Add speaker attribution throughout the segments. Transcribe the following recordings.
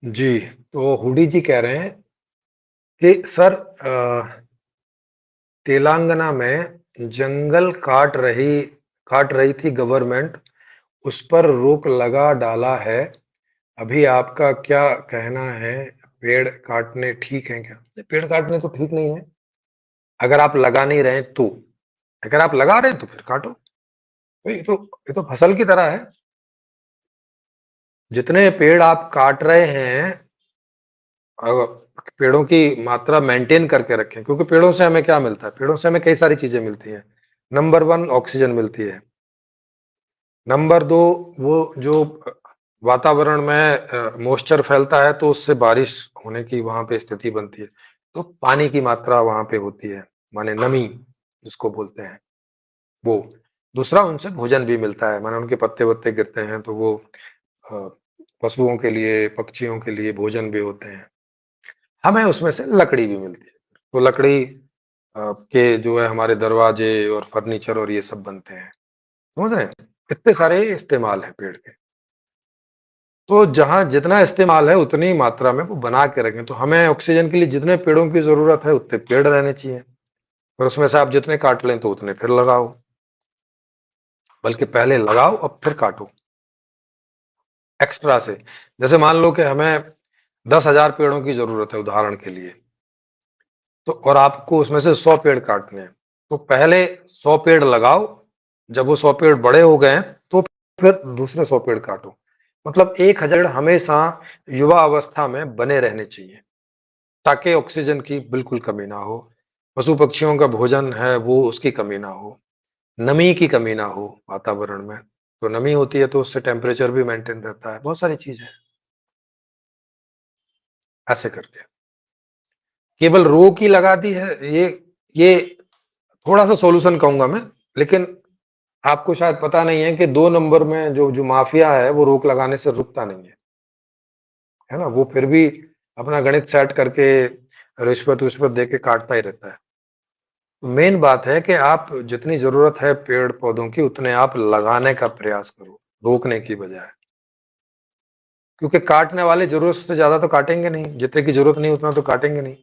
Speaker 1: जी, तो हुडी जी कह रहे हैं कि सर तेलंगाना में जंगल काट रही थी गवर्नमेंट, उस पर रोक लगा डाला है। अभी आपका क्या कहना है? पेड़ काटने ठीक है क्या? पेड़ काटने तो ठीक नहीं है, अगर आप लगा नहीं रहे तो। अगर आप लगा रहे हैं तो फिर काटो। तो ये तो फसल की तरह है। जितने पेड़ आप काट रहे हैं, अगर पेड़ों की मात्रा मेंटेन करके रखें, क्योंकि पेड़ों से हमें क्या मिलता है? पेड़ों से हमें कई सारी चीजें मिलती हैं। नंबर 1 ऑक्सीजन मिलती है। नंबर 2, वो जो वातावरण में मॉइस्चर फैलता है तो उससे बारिश होने की वहां पे स्थिति बनती है। तो पानी की मात्रा वहां पे होती है, माने नमी जिसको बोलते हैं वो। दूसरा, उनसे भोजन भी मिलता है, माने उनके पत्ते वत्ते गिरते हैं तो वो अ, पशुओं के लिए, पक्षियों के लिए भोजन भी होते हैं। हमें उसमें से लकड़ी भी मिलती है। तो लकड़ी के जो है हमारे दरवाजे और फर्नीचर और ये सब बनते हैं। समझ रहे हैं? इतने सारे इस्तेमाल है पेड़ के। तो जहाँ जितना इस्तेमाल है उतनी मात्रा में वो बना के रखें। तो हमें ऑक्सीजन के लिए जितने पेड़ों की जरूरत है उतने पेड़ रहने चाहिए, और उसमें से आप जितने काट लें तो उतने फिर लगाओ। बल्कि पहले लगाओ अब फिर काटो एक्स्ट्रा से। जैसे मान लो कि हमें 10,000 पेड़ों की जरूरत है उदाहरण के लिए, तो और आपको उसमें से 100 पेड़ काटने हैं, तो पहले 100 पेड़ लगाओ। जब वो 100 पेड़ बड़े हो गए हैं तो फिर दूसरे 100 पेड़ काटो। मतलब 1,000 हमेशा युवा अवस्था में बने रहने चाहिए, ताकि ऑक्सीजन की बिल्कुल कमी ना हो, पशु पक्षियों का भोजन है वो उसकी कमी ना हो, नमी की कमी ना हो वातावरण में। तो नमी होती है तो उससे टेम्परेचर भी मेंटेन रहता है, बहुत सारी चीजें ऐसे करके। केवल रोक ही लगा दी है, ये थोड़ा सा सॉल्यूशन कहूंगा मैं। लेकिन आपको शायद पता नहीं है कि 2 नंबर में जो जो माफिया है वो रोक लगाने से रुकता नहीं है ना? वो फिर भी अपना गणित सेट करके रिश्वत विश्वत दे के काटता ही रहता है। मेन बात है कि आप जितनी जरूरत है पेड़ पौधों की उतने आप लगाने का प्रयास करो, रोकने की बजाय। क्योंकि काटने वाले जरूरत से ज्यादा तो काटेंगे नहीं, जितने की जरूरत नहीं उतना तो काटेंगे नहीं।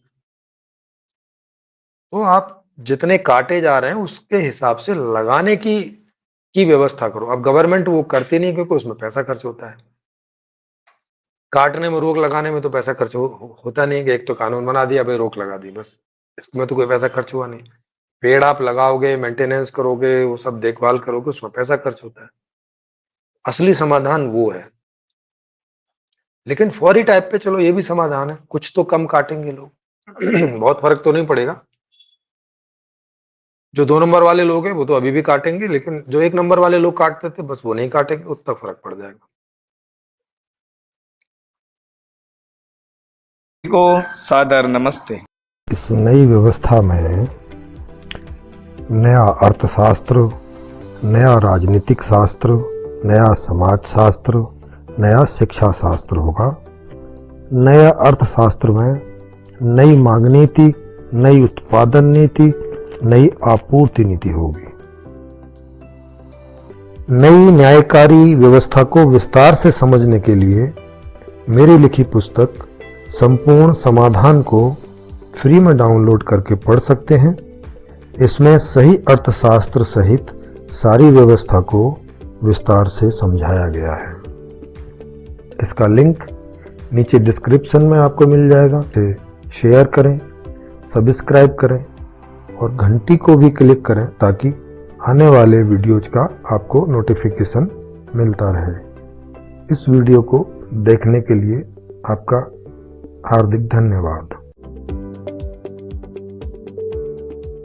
Speaker 1: तो आप जितने काटे जा रहे हैं उसके हिसाब से लगाने की व्यवस्था करो। अब गवर्नमेंट वो करती नहीं क्योंकि उसमें पैसा खर्च होता है। काटने में रोक लगाने में तो पैसा खर्च होता नहीं है कि एक तो कानून बना दिया भाई रोक लगा दी, बस इसमें तो कोई पैसा खर्च हुआ नहीं। पेड़ आप लगाओगे, मेंटेनेंस करोगे, वो सब देखभाल करोगे, उसमें पैसा खर्च होता है। असली समाधान वो है। लेकिन फौरी टाइप पे चलो ये भी समाधान है, कुछ तो कम काटेंगे लोग। बहुत फर्क तो नहीं पड़ेगा। जो 2 नंबर वाले लोग हैं वो तो अभी भी काटेंगे, लेकिन जो 1 नंबर वाले लोग काटते थे बस वो नहीं काटेंगे, उतना फर्क पड़ जाएगा।
Speaker 2: को सादर नमस्ते।
Speaker 3: इस नई व्यवस्था में नया अर्थशास्त्र, नया राजनीतिक शास्त्र, नया समाज शास्त्र, नया शिक्षा शास्त्र होगा। नया अर्थशास्त्र में नई मांग नीति, नई उत्पादन नीति, नई आपूर्ति नीति होगी। नई न्यायकारी व्यवस्था को विस्तार से समझने के लिए मेरी लिखी पुस्तक संपूर्ण समाधान को फ्री में डाउनलोड करके पढ़ सकते हैं। इसमें सही अर्थशास्त्र सहित सारी व्यवस्था को विस्तार से समझाया गया है। इसका लिंक नीचे डिस्क्रिप्शन में आपको मिल जाएगा। इसे शेयर करें, सब्सक्राइब करें और घंटी को भी क्लिक करें ताकि आने वाले वीडियोज का आपको नोटिफिकेशन मिलता रहे। इस वीडियो को देखने के लिए आपका हार्दिक धन्यवाद।